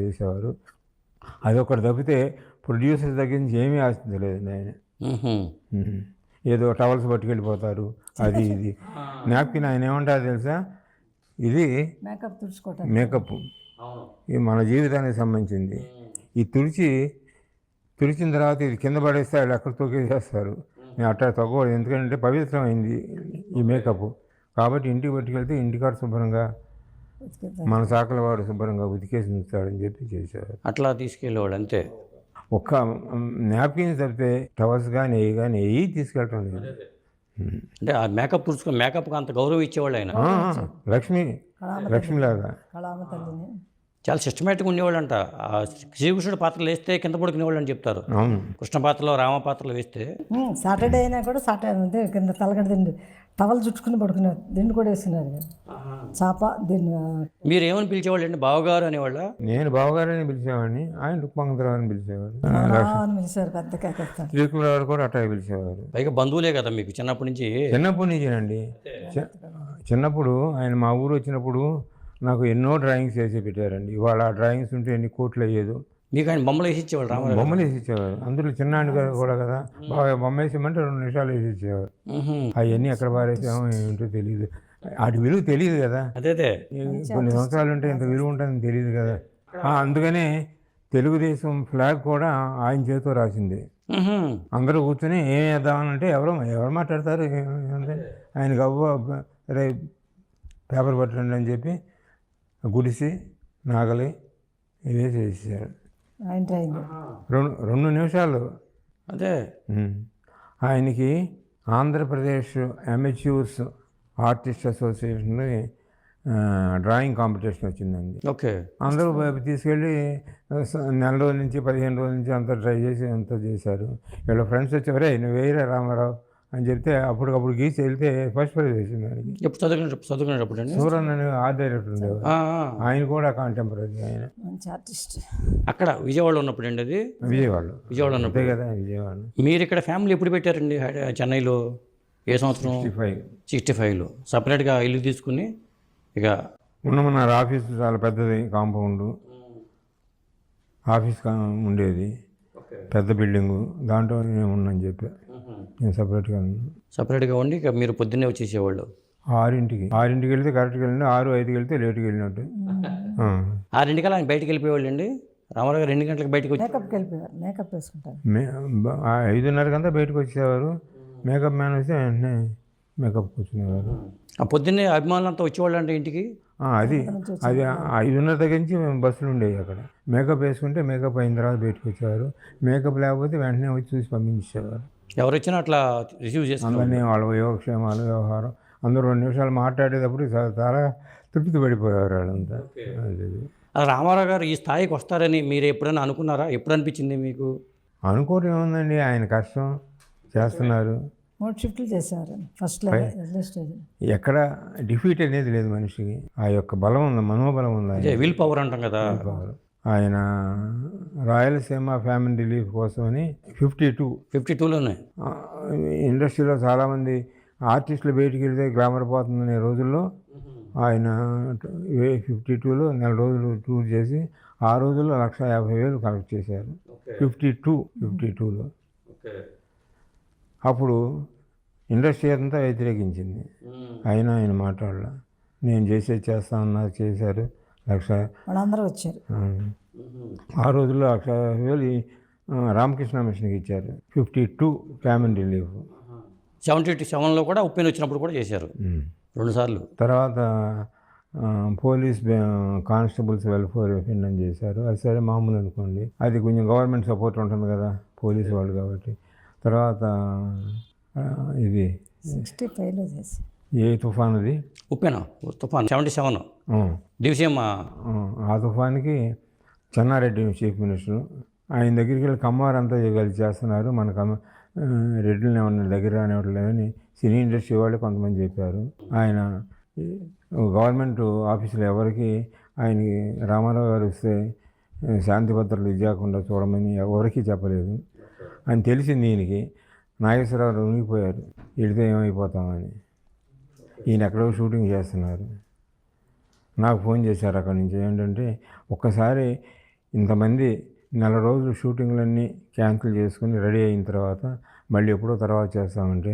చేసేవారు. అదొకటి తప్పితే ప్రొడ్యూసర్ దగ్గర నుంచి ఏమీ ఆశించలేదండి ఆయన. ఏదో టవల్స్ పట్టుకెళ్ళిపోతారు, అది ఇది. నాప్కిన్ ఆయన ఏమంటారు తెలుసా, ఇది మేకప్, ఇది మన జీవితానికి సంబంధించింది. ఈ తుడిచిన తర్వాత ఇది కింద పడేస్తే వాళ్ళు ఎక్కడ తొక్కేసేస్తారు. నేను అట్లా తగ్గకూడదు, ఎందుకంటే పవిత్రమైంది ఈ మేకప్. కాబట్టి ఇంటికి పట్టుకెళ్తే ఇంటికాడ శుభ్రంగా మన చాకల వాడు శుభ్రంగా ఉతికేసి ఉంచుతాడని చెప్పి చేశారు. అట్లా తీసుకెళ్ళేవాడు అంతే. ఒక్క నాప్కిన్స్ తప్పితే టవల్స్ కానీ ఏవి తీసుకెళ్ళటం లేదు. అంటే ఆ మేకప్ తుడుచుకో, మేకప్కి అంత గౌరవం ఇచ్చేవాళ్ళు ఆయన. లక్ష్మిలాగా చాలా సిస్టమేటిక్గా ఉండేవాళ్ళు అంట. శ్రీకృష్ణుడు పాత్రలు వేస్తే కింద పడుకునేవాళ్ళు అని చెప్తారు. కృష్ణ పాత్రలో రామ పాత్రలు వేస్తే సాటర్డే అయినా కూడా సాటర్డే కింద తలగడ దిండు టవల్ చుట్టుకుని పడుకున్నారు. దిండు కూడా వేస్తున్నారు చాప దిండు. మీరు ఏమని పిలిచేవాళ్ళు అండి? బావగారు అనేవాళ్ళ? నేను బావగారు అని పిలిచేవాడిని, ఆయన రుక్మంగరావు అని పిలిచేవాడు. పిలిచారు పెద్ద శ్రీకృష్ణుడు కూడా అట్లా పిలిచేవారు. పైగా బంధువులే కదా మీకు చిన్నప్పటి నుంచి? చిన్నప్పటి నుంచేనండి. చిన్నప్పుడు ఆయన మా ఊరు వచ్చినప్పుడు నాకు ఎన్నో డ్రాయింగ్స్ వేసి పెట్టారండి. ఇవాళ ఆ డ్రాయింగ్స్ ఉంటే ఎన్ని కోట్లు అయ్యేదో. మీకు ఆయన బొమ్మలు వేసి ఇచ్చేవాళ్ళు? బొమ్మలు వేసి ఇచ్చేవారు. అందులో చిన్నాడు కూడా కదా, బాగా బొమ్మ వేసామంటే 2 నిమిషాలు వేసి ఇచ్చేవారు. అవన్నీ ఎక్కడ పారేసామో ఏంటో తెలియదు, వాటి విలువ తెలియదు కదా. అదే కొన్ని సంవత్సరాలు ఉంటే ఇంత విలువ ఉంటుందని తెలియదు కదా. అందుకనే తెలుగుదేశం ఫ్లాగ్ కూడా ఆయన చేతితో రాసింది. అందరూ కూర్చొని ఏం వేద్దామనంటే ఎవరు మాట్లాడతారు, ఆయన గవ్వ రే పేపర్ పట్టండి అని చెప్పి గుడిసి నాగలి ఇవే చేసేసారు. 2 నిమిషాలు. అదే ఆయనకి Andhra Pradesh amateurs artist association drawing competition వచ్చిందండి. ఓకే. అందరూ తీసుకెళ్ళి నెల రోజుల నుంచి 15 రోజుల నుంచి అంతా ట్రై చేసి అంతా చేశారు. వీళ్ళ ఫ్రెండ్స్ వచ్చేవరే నువ్వు వేయరా రామారావు అని చెప్తే అప్పటికప్పుడు గీసి వెళ్తే ఫస్ట్ ప్రైజ్ వచ్చింది దానికి. చదువుకునేటప్పుడు సూరన్ అని ఆర్ట్ డైరెక్టర్ ఉండేవారు, ఆయన కూడా కాంటెంపరీ ఆయన. అక్కడ విజయవాడలో ఉన్నప్పుడు అండి అది? విజయవాడ ఉన్నప్పుడు కదా. విజయవాడ. మీరు ఇక్కడ ఫ్యామిలీ ఎప్పుడు పెట్టారండి చెన్నైలో? ఏ సంవత్సరం? 65లో సపరేట్గా ఇల్లు తీసుకుని ఇక ఉన్న ఆఫీస్ చాలా పెద్దది, కాంపౌండ్ ఆఫీస్ ఉండేది, పెద్ద బిల్డింగు. దాంట్లో నేను ఉన్నాను చెప్పి నేను సపరేట్గా ఉండి ఇక మీరు పొద్దున్నే వచ్చేసేవాళ్ళు? 6ంటికి వెళ్తే కరెక్ట్గా వెళ్ళిన, 6:05కి వెళ్తే లేట్కి వెళ్ళినట్టు. 6ంటికల్లా ఆయన బయటకు వెళ్ళిపోయేవాళ్ళు అండి? రామారావు గారు 2 గంటలకు బయటకు వచ్చి మేకప్ వేసుకుంటారు. 5:30కంతా బయటకు వచ్చేవారు. మేకప్ మ్యాన్ వస్తే వెంటనే మేకప్ కూర్చునేవారు. పొద్దున్నే అభిమానులంతా వచ్చేవాళ్ళు అంటే ఇంటికి? అది 5:30 దగ్గర నుంచి బస్సులు ఉండేవి అక్కడ. మేకప్ వేసుకుంటే మేకప్ అయిన తర్వాత బయటకు వచ్చేవారు. మేకప్ లేకపోతే వెంటనే వచ్చి చూసి పంపించేవారు. ఎవరు వచ్చినా అట్లా రిసీవ్ చేసుకుని అందరినీ వాళ్ళ యోగక్షేమాలు వ్యవహారం అందరూ 2 నిమిషాలు మాట్లాడేటప్పుడు చాలా తృప్తి పడిపోయేవారు వాళ్ళంతా. రామారావు గారు ఈ స్థాయికి వస్తారని మీరు ఎప్పుడైనా అనుకున్నారా? ఎప్పుడు అనిపించింది మీకు? అనుకోవడం ఏముందండి, ఆయన కష్టం చేస్తున్నారు. 3 షిఫ్ట్లు చేశారు ఫస్ట్ స్టేజ్. ఎక్కడ డిఫీట్ అనేది లేదు మనిషికి. ఆ యొక్క బలం ఉంది, మనోబలం ఉంది, విల్ పవర్ అంటాం కదా. ఆయన రాయలసీమ ఫ్యామిలీ రిలీఫ్ కోసమని 52లోనే ఇండస్ట్రీలో చాలామంది ఆర్టిస్టులు బయటికి వెళ్తే గ్లామర్ పోతుందనే రోజుల్లో ఆయన 52లో నెల రోజులు టూర్ చేసి ఆ రోజుల్లో 150,000 కలెక్ట్ చేశారు. 52లో అప్పుడు ఇండస్ట్రీ అంతా వ్యతిరేకించింది. అయినా ఆయన మాట్లాడాల, నేను చేస్తానన్నారు, చేశారు. వాళ్ళందరూ వచ్చారు. ఆ రోజుల్లో 150,000 రామకృష్ణ మిషన్కి ఇచ్చారు. 52 ఫ్యామిలీ రిలీఫ్. 77లో కూడా ఉప్పెన్ వచ్చినప్పుడు కూడా చేశారు 2 సార్లు. తర్వాత పోలీస్ కానిస్టేబుల్స్ వెల్ఫేర్ ఫండ్ అని చేశారు. అది సరే మామూలు అనుకోండి, అది కొంచెం గవర్నమెంట్ సపోర్ట్ ఉంటుంది కదా పోలీసు వాళ్ళు కాబట్టి. తర్వాత ఇది 65లో చేసి ఏ తుఫాన్ అది? ఉప్పెనా తుఫాన్ 77 దివిసీమ. ఆ తుఫాన్కి చెన్నారెడ్డి చీఫ్ మినిస్టర్, ఆయన దగ్గరికి వెళ్ళి కమ్మారంతా కలిసి చేస్తున్నారు, మనకు రెడ్డిని ఏమన్నా దగ్గర రానివ్వట్లేదని సినీ ఇండస్ట్రీ వాళ్ళు కొంతమంది చెప్పారు. ఆయన గవర్నమెంట్ ఆఫీసులో ఎవరికి ఆయనకి రామారావు గారు వస్తే శాంతి భద్రతలు ఇవ్వకుండా చూడమని ఎవరికీ చెప్పలేదు. అని తెలిసింది ఈయనకి. నాగేశ్వరరావు ఉనిగిపోయారు, వెళితే ఏమైపోతామని. ఈయన ఎక్కడో షూటింగ్ చేస్తున్నారు. నాకు ఫోన్ చేశారు అక్కడి నుంచి, ఏంటంటే ఒక్కసారి ఇంతమంది నెల రోజులు షూటింగ్లన్నీ క్యాన్సిల్ చేసుకుని రెడీ అయిన తర్వాత మళ్ళీ ఎప్పుడో తర్వాత చేస్తామంటే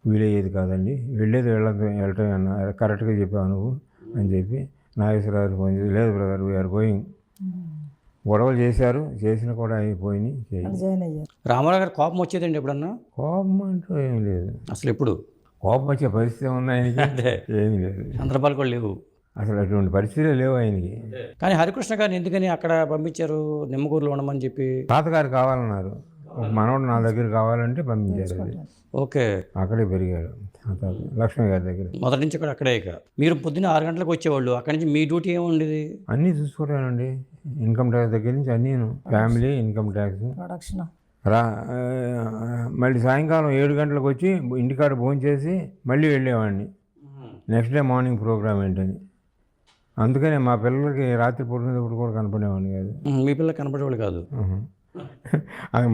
వీలయ్యేది కాదండి. వెళ్ళేది వెళ్ళటం అన్న కరెక్ట్గా చెప్పావు నువ్వు అని చెప్పి నాగేశ్వరరావు ఫోన్ చేసి, లేదు బ్రదర్ వీఆర్ గోయింగ్. గొడవలు చేసినా కూడా అయిపోయినాయి. జాయిన్ అయ్యారు. రామారావు గారు కోపం వచ్చేదండి ఎప్పుడన్నా? కోపం అంటూ ఏం లేదు. అసలు ఎప్పుడు కోపం వచ్చే పరిస్థితి ఉంది ఆయనకి? ఏమీ లేదు. సందర్భాలు కూడా లేవు. అసలు అటువంటి పరిస్థితులే లేవు ఆయనకి. కానీ హరికృష్ణ గారిని ఎందుకని అక్కడ పంపించారు, నిమ్మకూరులో ఉండమని చెప్పి? తాతగారు కావాలన్నారు, ఒక మనవడు నా దగ్గర కావాలంటే పంపించారు. అది ఓకే, అక్కడే పెరిగాడు లక్ష్మి గారి దగ్గర. మొదటి నుంచి కూడా అక్కడే. ఇక మీరు పొద్దున్న 6 గంటలకు వచ్చేవాళ్ళు, అక్కడి నుంచి మీ డ్యూటీ ఏముండేది? అన్నీ చూసుకుంటానండి, ఇన్కమ్ ట్యాక్స్ దగ్గర నుంచి అన్నీ, ఫ్యామిలీ ఇన్కమ్ ట్యాక్స్ ప్రొడక్షన్ మళ్ళీ సాయంకాలం 7 గంటలకు వచ్చి ఇంటికాడ భోజనం చేసి మళ్ళీ వెళ్ళేవాడిని నెక్స్ట్ డే మార్నింగ్ ప్రోగ్రామ్ ఏంటని. అందుకనే మా పిల్లలకి రాత్రి పడుకునేటప్పుడు కూడా కనపడేవాడిని కాదు. మీ పిల్లలకి కనపడేవాళ్ళు కాదు? అది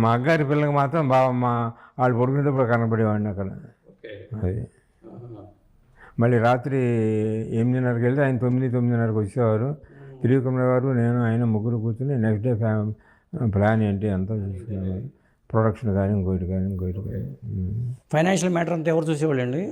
మా అగ్గారి పిల్లలకి మాత్రం వాళ్ళు పడుకునేటప్పుడు కనపడేవాడిని అక్కడ. అది మళ్ళీ రాత్రి 8:30కి వెళ్తే ఆయన 9:30కి వచ్చేవారు. త్రివిక్రమ గారు, నేను, ఆయన ముగ్గురు కూర్చుని నెక్స్ట్ డే ప్లాన్ ఏంటి అంతా చూసుకునేవారు. ప్రొడక్షన్ కానీ ఇంకోటి కానీ. ఫైనాన్షియల్ మ్యాటర్ అంతా ఎవరు చూసేవాళ్ళు అండి?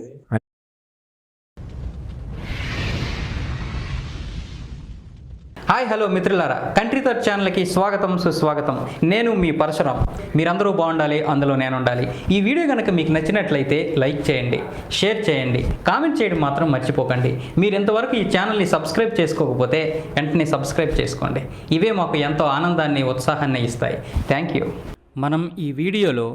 హాయ్ హలో మిత్రులారా, కంట్రీ థర్డ్ ఛానల్కి స్వాగతం సుస్వాగతం. నేను మీ పరశురాం. మీరందరూ బాగుండాలి, అందులో నేను ఉండాలి. ఈ వీడియో కనుక మీకు నచ్చినట్లయితే లైక్ చేయండి, షేర్ చేయండి, కామెంట్ చేయడం మాత్రం మర్చిపోకండి. మీరు ఇంతవరకు ఈ ఛానల్ని సబ్స్క్రైబ్ చేసుకోకపోతే వెంటనే సబ్స్క్రైబ్ చేసుకోండి. ఇవే మాకు ఎంతో ఆనందాన్ని, ఉత్సాహాన్ని ఇస్తాయి. Thank you. మనం ఈ వీడియోలో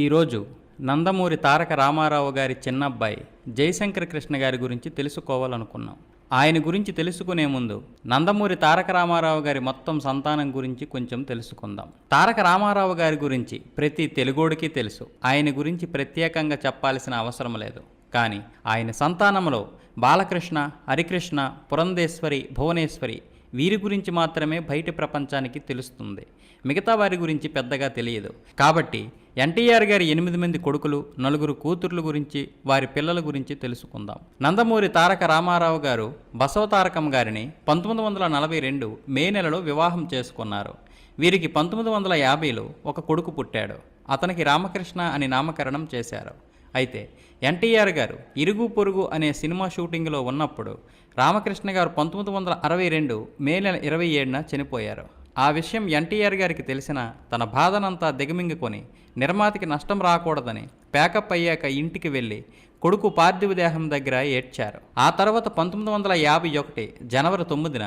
ఈరోజు నందమూరి తారక రామారావు గారి చిన్నబ్బాయి జయశంకర్ కృష్ణ గారి గురించి తెలుసుకోవాలనుకున్నాం. ఆయన గురించి తెలుసుకునే ముందు నందమూరి తారక రామారావు గారి మొత్తం సంతానం గురించి కొంచెం తెలుసుకుందాం. తారక రామారావు గారి గురించి ప్రతి తెలుగోడికి తెలుసు. ఆయన గురించి ప్రత్యేకంగా చెప్పాల్సిన అవసరం లేదు. కానీ ఆయన సంతానంలో బాలకృష్ణ, హరికృష్ణ, పురంధేశ్వరి, భువనేశ్వరి వీరి గురించి మాత్రమే బయటి ప్రపంచానికి తెలుస్తుంది. మిగతా వారి గురించి పెద్దగా తెలియదు. కాబట్టి ఎన్టీఆర్ గారి 8 మంది కొడుకులు, 4 కూతుర్ల గురించి, వారి పిల్లల గురించి తెలుసుకుందాం. నందమూరి తారక రామారావు గారు బసవతారకం గారిని 1942 మే నెలలో వివాహం చేసుకున్నారు. వీరికి 1950లో ఒక కొడుకు పుట్టాడు. అతనికి రామకృష్ణ అని నామకరణం చేశారు. అయితే ఎన్టీఆర్ గారు ఇరుగు పొరుగు అనే సినిమా షూటింగ్లో ఉన్నప్పుడు రామకృష్ణ గారు 1962 మే నెల 27న చనిపోయారు. ఆ విషయం ఎన్టీఆర్ గారికి తెలిసిన తన బాధనంతా దిగమింగుకొని నిర్మాతకి నష్టం రాకూడదని ప్యాకప్ అయ్యాక ఇంటికి వెళ్ళి కొడుకు పార్థివ దేహం దగ్గర ఏడ్చారు. ఆ తర్వాత 1951 జనవరి 9న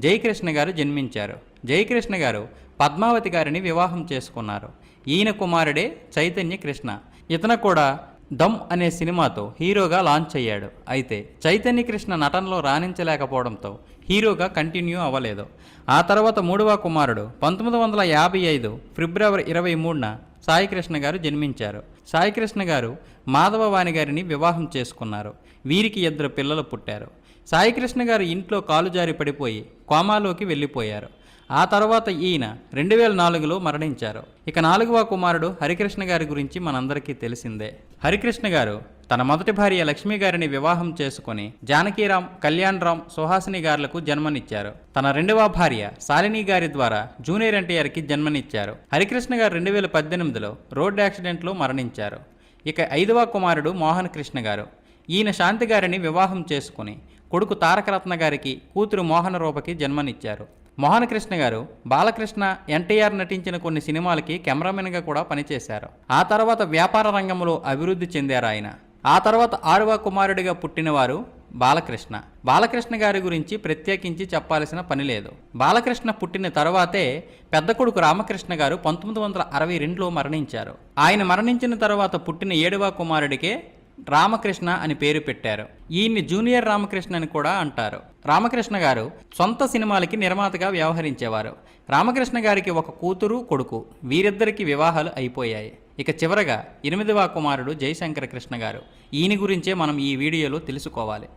జయకృష్ణ గారు జన్మించారు. జయకృష్ణ గారు పద్మావతి గారిని వివాహం చేసుకున్నారు. ఈయన కుమారుడే చైతన్య కృష్ణ. ఇతను కూడా దమ్ అనే సినిమాతో హీరోగా లాంచ్ అయ్యాడు. అయితే చైతన్య కృష్ణ నటనలో రాణించలేకపోవడంతో హీరోగా కంటిన్యూ అవ్వలేదు. ఆ తర్వాత 3వ కుమారుడు 1955 ఫిబ్రవరి 23న సాయికృష్ణ గారు జన్మించారు. సాయికృష్ణ గారు మాధవవాణి గారిని వివాహం చేసుకున్నారు. వీరికి 2 పిల్లలు పుట్టారు. సాయికృష్ణ గారు ఇంట్లో కాలు జారి పడిపోయి కోమాలోకి వెళ్ళిపోయారు. ఆ తర్వాత ఈయన 2004లో మరణించారు. ఇక 4వ కుమారుడు హరికృష్ణ గారి గురించి మనందరికీ తెలిసిందే. హరికృష్ణ గారు తన మొదటి భార్య లక్ష్మి గారిని వివాహం చేసుకుని జానకీరామ్, కళ్యాణ్ రామ్, సుహాసిని గారులకు జన్మనిచ్చారు. తన 2వ భార్య శాలిని గారి ద్వారా జూనియర్ ఎన్టీఆర్కి జన్మనిచ్చారు. హరికృష్ణ గారు 2018లో రోడ్డు యాక్సిడెంట్లో మరణించారు. ఇక 5వ కుమారుడు మోహన్ కృష్ణ గారు. ఈయన శాంతి గారిని వివాహం చేసుకుని కొడుకు తారకరత్న గారికి, కూతురు మోహన రూపకి జన్మనిచ్చారు. మోహన కృష్ణ గారు బాలకృష్ణ, ఎన్టీఆర్ నటించిన కొన్ని సినిమాలకి కెమెరామెన్గా కూడా పనిచేశారు. ఆ తర్వాత వ్యాపార రంగంలో అభివృద్ధి చెందారు ఆయన. ఆ తర్వాత 6వ కుమారుడిగా పుట్టినవారు బాలకృష్ణ. బాలకృష్ణ గారి గురించి ప్రత్యేకించి చెప్పాల్సిన పని లేదు. బాలకృష్ణ పుట్టిన తర్వాతే పెద్ద కొడుకు రామకృష్ణ గారు 1962లో మరణించారు. ఆయన మరణించిన తర్వాత పుట్టిన 7వ కుమారుడికే రామకృష్ణ అని పేరు పెట్టారు. ఈయన్ని జూనియర్ రామకృష్ణ అని కూడా అంటారు. రామకృష్ణ గారు సొంత సినిమాలకి నిర్మాతగా వ్యవహరించేవారు. రామకృష్ణ గారికి ఒక కూతురు, కొడుకు. వీరిద్దరికి వివాహాలు అయిపోయాయి. ఇక చివరగా 8వ కుమారుడు జయశంకర కృష్ణ గారు. ఈయన గురించే మనం ఈ వీడియోలో తెలుసుకోవాలి.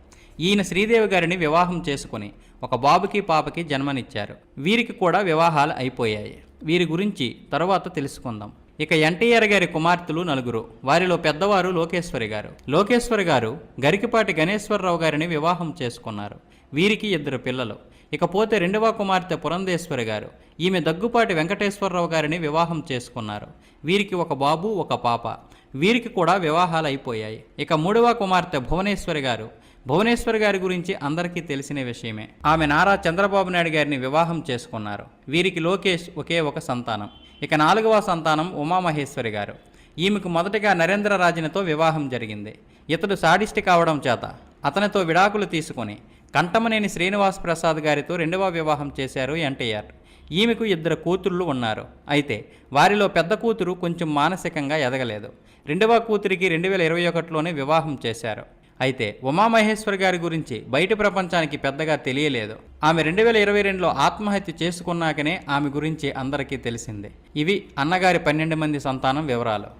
ఈయన శ్రీదేవి గారిని వివాహం చేసుకుని ఒక బాబుకి, పాపకి జన్మనిచ్చారు. వీరికి కూడా వివాహాలు అయిపోయాయి. వీరి గురించి తరువాత తెలుసుకుందాం. ఇక ఎన్టీఆర్ గారి కుమార్తెలు 4. వారిలో పెద్దవారు లోకేశ్వరి గారు. లోకేశ్వరి గారు గరికపాటి గణేశ్వరరావు గారిని వివాహం చేసుకున్నారు. వీరికి 2 పిల్లలు. ఇకపోతే రెండవ కుమార్తె పురంధేశ్వరి గారు. ఈమె దగ్గుపాటి వెంకటేశ్వరరావు గారిని వివాహం చేసుకున్నారు. వీరికి ఒక బాబు, ఒక పాప. వీరికి కూడా వివాహాలు అయిపోయాయి. ఇక మూడవ కుమార్తె భువనేశ్వరి గారు. భువనేశ్వరి గారి గురించి అందరికీ తెలిసిన విషయమే. ఆమె నారా చంద్రబాబు నాయుడు గారిని వివాహం చేసుకున్నారు. వీరికి లోకేష్ ఒకే ఒక సంతానం. ఇక నాలుగవ సంతానం ఉమామహేశ్వరి గారు. ఈమెకు మొదటగా నరేంద్ర రాజునితో వివాహం జరిగింది. ఇతడు సాడిస్ట్ కావడం చేత అతనితో విడాకులు తీసుకొని కంటమనేని శ్రీనివాస్ ప్రసాద్ గారితో రెండవ వివాహం చేశారు ఎన్టీఆర్. ఈమెకు 2 కూతుళ్ళు ఉన్నారు. అయితే వారిలో పెద్ద కూతురు కొంచెం మానసికంగా ఎదగలేదు. రెండవ కూతురికి 2021లోనే వివాహం చేశారు. అయితే ఉమామహేశ్వరి గారి గురించి బయట ప్రపంచానికి పెద్దగా తెలియలేదు. ఆమె 2022లో ఆత్మహత్య చేసుకున్నాకనే ఆమె గురించి అందరికీ తెలిసింది. ఇవి అన్నగారి 12 మంది సంతానం వివరాలు.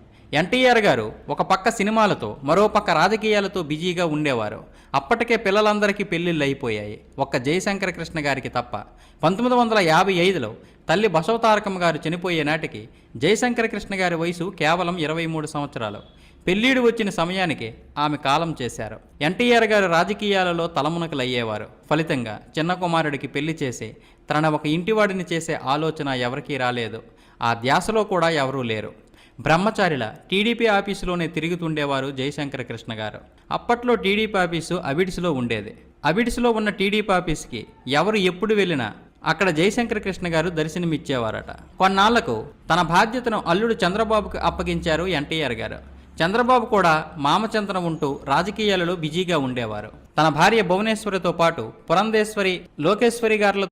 ఎన్టీఆర్ గారు ఒక పక్క సినిమాలతో మరో పక్క రాజకీయాలతో బిజీగా ఉండేవారు. అప్పటికే పిల్లలందరికీ పెళ్లిళ్ళు అయిపోయాయి, ఒక్క జయశంకర కృష్ణ గారికి తప్ప. 1955లో తల్లి బసవతారకమ్మ గారు చనిపోయే నాటికి జయశంకర కృష్ణ గారి వయసు కేవలం 23 సంవత్సరాలు. పెళ్ళీడు వచ్చిన సమయానికి ఆమె కాలం చేశారు. ఎన్టీఆర్ గారు రాజకీయాలలో తలమునకలయ్యేవారు. ఫలితంగా చిన్న కుమారుడికి పెళ్లి చేసి తన ఒక ఇంటివాడిని చేసే ఆలోచన ఎవరికీ రాలేదు. ఆ ధ్యాసలో కూడా ఎవరూ లేరు. బ్రహ్మచారిల టీడీపీ ఆఫీసులోనే తిరుగుతుండేవారు జయశంకర కృష్ణ గారు. అప్పట్లో టీడీపీ ఆఫీసు అబిడ్స్లో ఉండేది. అబిడ్స్లో ఉన్న టీడీపీ ఆఫీస్కి ఎవరు ఎప్పుడు వెళ్ళినా అక్కడ జయశంకర కృష్ణ గారు దర్శనమిచ్చేవారట. కొన్నాళ్లకు తన బాధ్యతను అల్లుడు చంద్రబాబుకు అప్పగించారు ఎన్టీఆర్ గారు. చంద్రబాబు కూడా మామచంద్రం ఉంటూ రాజకీయాలలో బిజీగా ఉండేవారు. తన భార్య భువనేశ్వరితో పాటు పురంధేశ్వరి, లోకేశ్వరి గారులతో